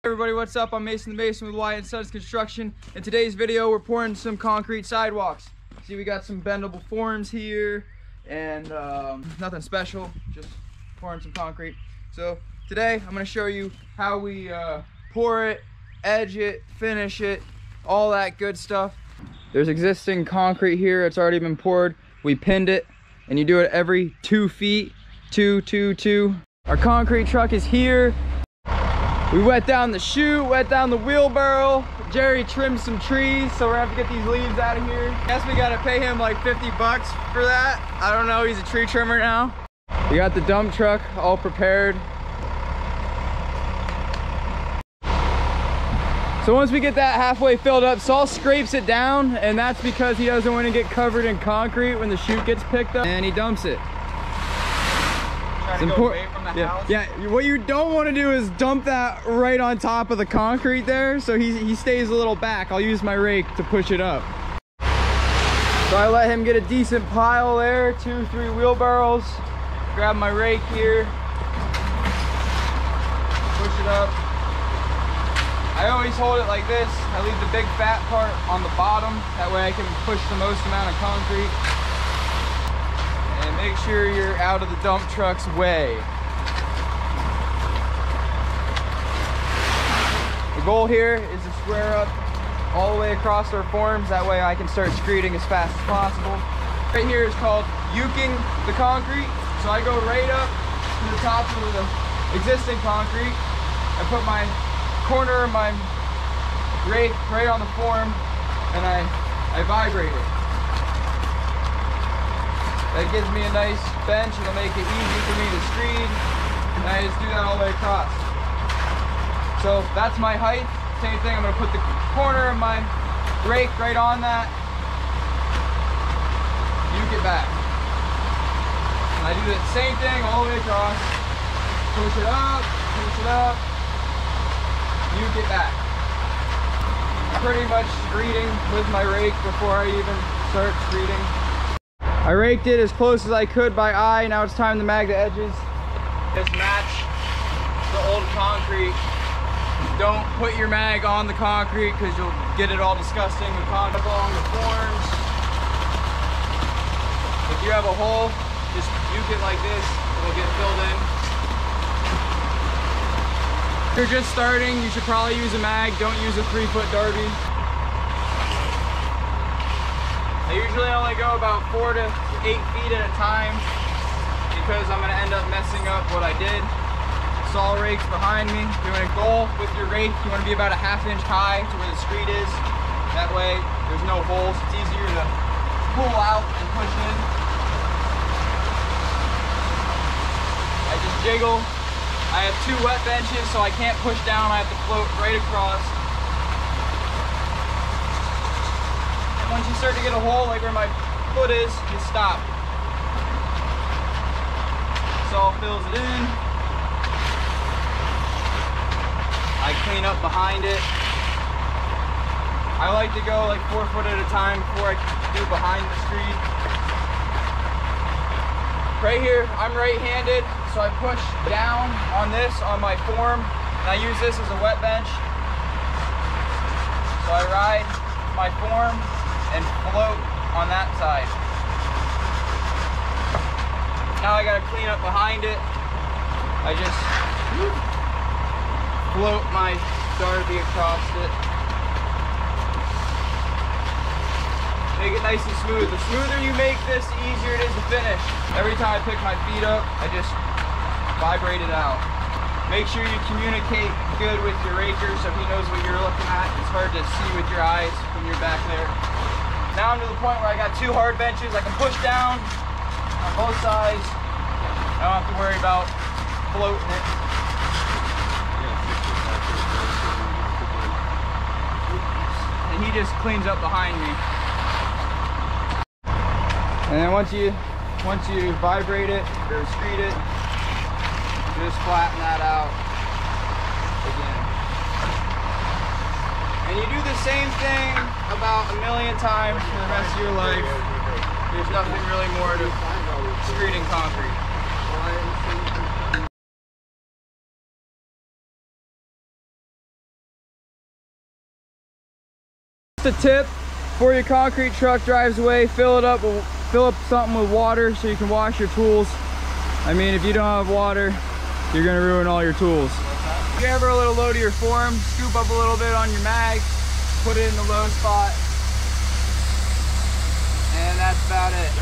Everybody, what's up? I'm Mason the Mason with Wyatt & Sons Construction. In today's video, we're pouring some concrete sidewalks. See, we got some bendable forms here and nothing special, just pouring some concrete. So today, I'm going to show you how we pour it, edge it, finish it, all that good stuff. There's existing concrete here. It's already been poured. We pinned it, and you do it every 2 feet. 2, 2, 2. Our concrete truck is here. We wet down the chute, wet down the wheelbarrow. Jerry trimmed some trees, so we're gonna have to get these leaves out of here. Guess we gotta pay him like 50 bucks for that. I don't know, he's a tree trimmer now. We got the dump truck all prepared. So once we get that halfway filled up, Saul scrapes it down, and that's because he doesn't want to get covered in concrete when the chute gets picked up, and he dumps it. Try to go away from the house. Yeah, what you don't want to do is dump that right on top of the concrete there, so he stays a little back. I'll use my rake to push it up. So I let him get a decent pile there, 2, 3 wheelbarrows. Grab my rake here, push it up. I always hold it like this. I leave the big fat part on the bottom. That way I can push the most amount of concrete. And make sure you're out of the dump truck's way. The goal here is to square up all the way across our forms. That way I can start screeding as fast as possible. Right here is called yuking the concrete. So I go right up to the top of the existing concrete. I put my corner of my rake right on the form, and I vibrate it. That gives me a nice bench. It'll make it easy for me to screed, and I just do that all the way across. So that's my height. Same thing, I'm going to put the corner of my rake right on that, yuke it back. And I do the same thing all the way across. Push it up, yuke it back. I'm pretty much screeding with my rake before I even start screeding. I raked it as close as I could by eye. Now it's time to mag the edges. Just match the old concrete. Don't put your mag on the concrete because you'll get it all disgusting with concrete along the forms. If you have a hole, just yuke it like this. It'll get filled in. If you're just starting, you should probably use a mag. Don't use a 3-foot Darby. I usually only go about 4 to 8 feet at a time because I'm going to end up messing up what I did. Saw rakes behind me. Doing a goal with your rake, you want to be about a 1/2 inch high to where the screed is. That way there's no holes. It's easier to pull out and push in. I just jiggle. I have 2 wet benches, so I can't push down. I have to float right across. Once you start to get a hole like where my foot is, you stop. Saw fills it in. I clean up behind it. I like to go like 4 foot at a time before I do behind the screed. Right here, I'm right-handed, so I push down on this on my form, and I use this as a wet bench. So I ride my form and float on that side. Now I gotta clean up behind it. I just float my Darby across it. Make it nice and smooth. The smoother you make this, the easier it is to finish. Every time I pick my feet up, I just vibrate it out. Make sure you communicate good with your raker so he knows what you're looking at. It's hard to see with your eyes when you're back there. Now I'm to the point where I got 2 hard benches. I can push down on both sides. I don't have to worry about floating it. And he just cleans up behind me. And then once you vibrate it or screed it, just flatten that out again. And you do the same thing about 1,000,000 times for the rest of your life. There's nothing really more to screeding concrete. The tip before your concrete truck drives away, fill up something with water so you can wash your tools. I mean, if you don't have water, you're gonna ruin all your tools. If you're ever a little low to your form, scoop up a little bit on your mag, put it in the low spot, and that's about it.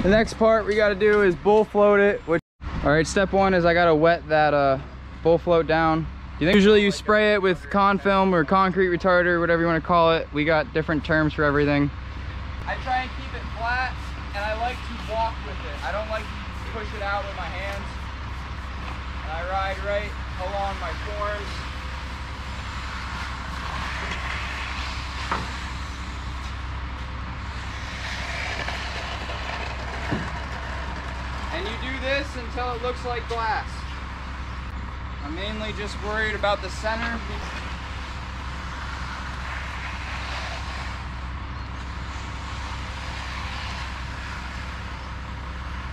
The next part we gotta do is bull float it, which, all right, step one is I gotta wet that bull float down. Usually you spray it with con film or concrete retarder, whatever you want to call it. We got different terms for everything. I try and keep it flat, and I like to walk with it. I don't like to push it out with my hands. And I ride right along my forms. And you do this until it looks like glass. I'm mainly just worried about the center.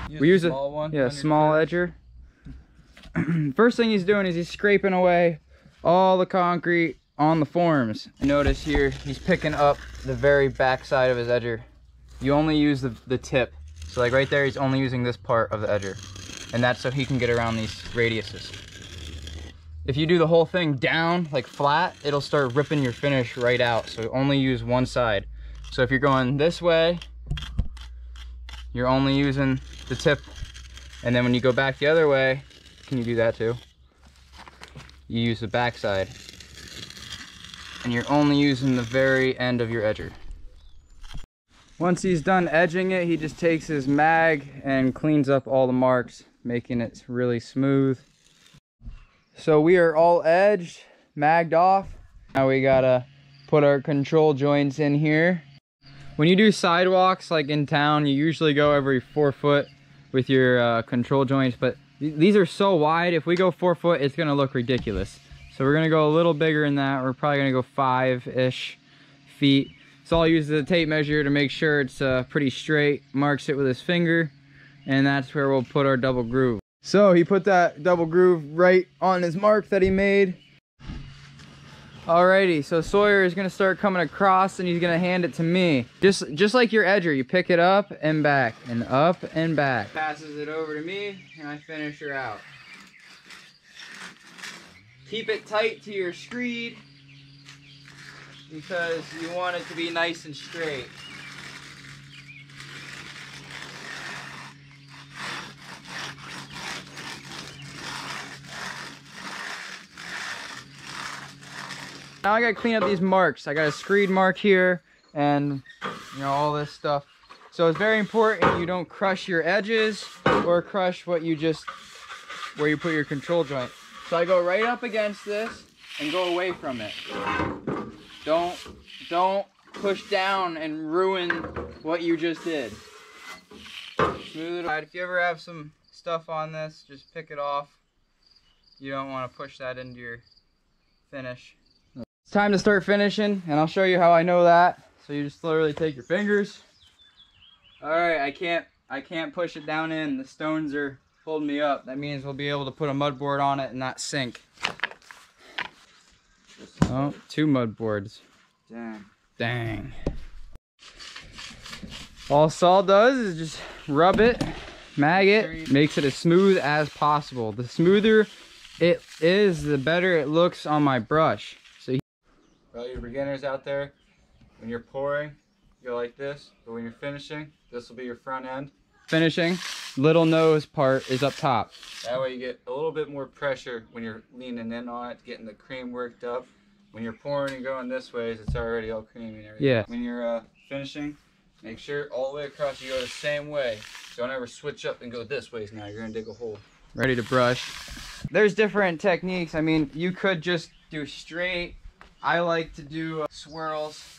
We use a small one, yeah, small edger. First thing he's doing is he's scraping away all the concrete on the forms. Notice here he's picking up the very back side of his edger. You only use the tip. So like right there, he's only using this part of the edger, and that's so he can get around these radiuses. If you do the whole thing down, like flat, it'll start ripping your finish right out. So only use one side. So if you're going this way, you're only using the tip. And then when you go back the other way, can you do that too? You use the back side. And you're only using the very end of your edger. Once he's done edging it, he just takes his mag and cleans up all the marks, making it really smooth. So we are all edged, magged off. Now we gotta put our control joints in here. When you do sidewalks like in town, you usually go every 4 foot with your control joints, but these are so wide, if we go 4 foot, it's gonna look ridiculous. So we're gonna go a little bigger than that. We're probably gonna go 5-ish feet. So I'll use the tape measure to make sure it's pretty straight, marks it with his finger, and that's where we'll put our double groove. So he put that double groove right on his mark that he made. Alrighty, so Sawyer is gonna start coming across and he's gonna hand it to me. Just like your edger, you pick it up and back and up and back. Passes it over to me and I finish her out. Keep it tight to your screed because you want it to be nice and straight. Now I gotta clean up these marks. I got a screed mark here and all this stuff. So it's very important you don't crush your edges or crush where you put your control joint. So I go right up against this and go away from it. Don't push down and ruin what you just did. Smooth it. If you ever have some stuff on this, just pick it off. You don't want to push that into your finish. It's time to start finishing, and I'll show you how I know that. So you just literally take your fingers. All right, I can't push it down in. The stones are holding me up. That means we'll be able to put a mud board on it and not sink. Oh, 2 mud boards. Dang. All Saul does is just rub it, mag it, makes it as smooth as possible. The smoother it is, the better it looks on my brush. So for all your beginners out there, when you're pouring, you go like this, but when you're finishing, this will be your front end. Finishing, little nose part is up top. That way you get a little bit more pressure when you're leaning in on it, getting the cream worked up. When you're pouring and going this way, it's already all creamy and everything. Yeah. When you're finishing, make sure all the way across you go the same way. Don't ever switch up and go this way. Now you're gonna dig a hole. Ready to brush. There's different techniques. I mean, you could just do straight. I like to do swirls.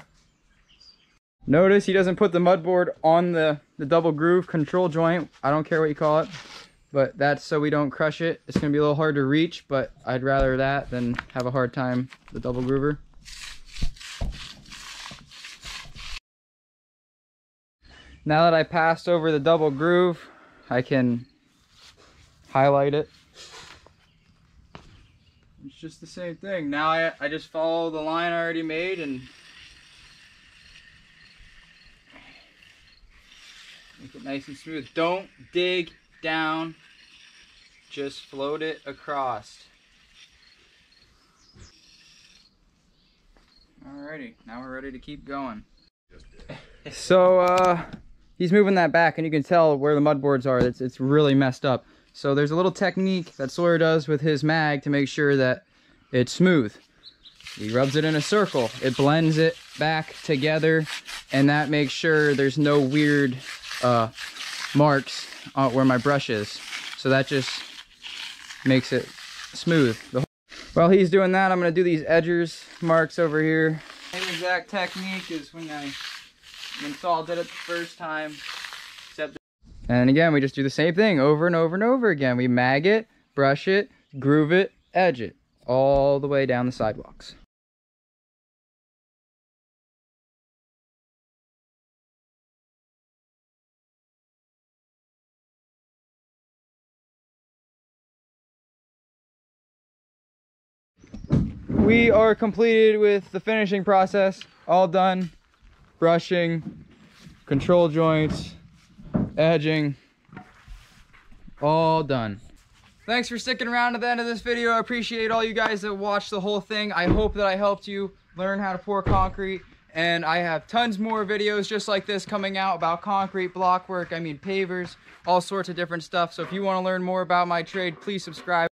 Notice he doesn't put the mud board on the double groove control joint. I don't care what you call it, but that's so we don't crush it. It's gonna be a little hard to reach, but I'd rather that than have a hard time with the double groover. Now that I passed over the double groove, I can highlight it. It's just the same thing. Now I just follow the line I already made and make it nice and smooth. Don't dig down, just float it across. Alrighty, now we're ready to keep going. So he's moving that back and you can tell where the mud boards are. It's really messed up. So there's a little technique that Sawyer does with his mag to make sure that it's smooth. He rubs it in a circle. It blends it back together and that makes sure there's no weird marks where my brush is. So that just makes it smooth. While he's doing that, I'm going to do these edgers marks over here. Same exact technique as when Saul did it the first time. And again, we just do the same thing over and over and over again. We mag it, brush it, groove it, edge it, all the way down the sidewalks. We are completed with the finishing process, all done. Brushing, control joints, edging, all done. Thanks for sticking around to the end of this video. I appreciate all you guys that watched the whole thing. I hope that I helped you learn how to pour concrete. And I have tons more videos just like this coming out about concrete, block work, pavers, all sorts of different stuff. So if you want to learn more about my trade, please subscribe.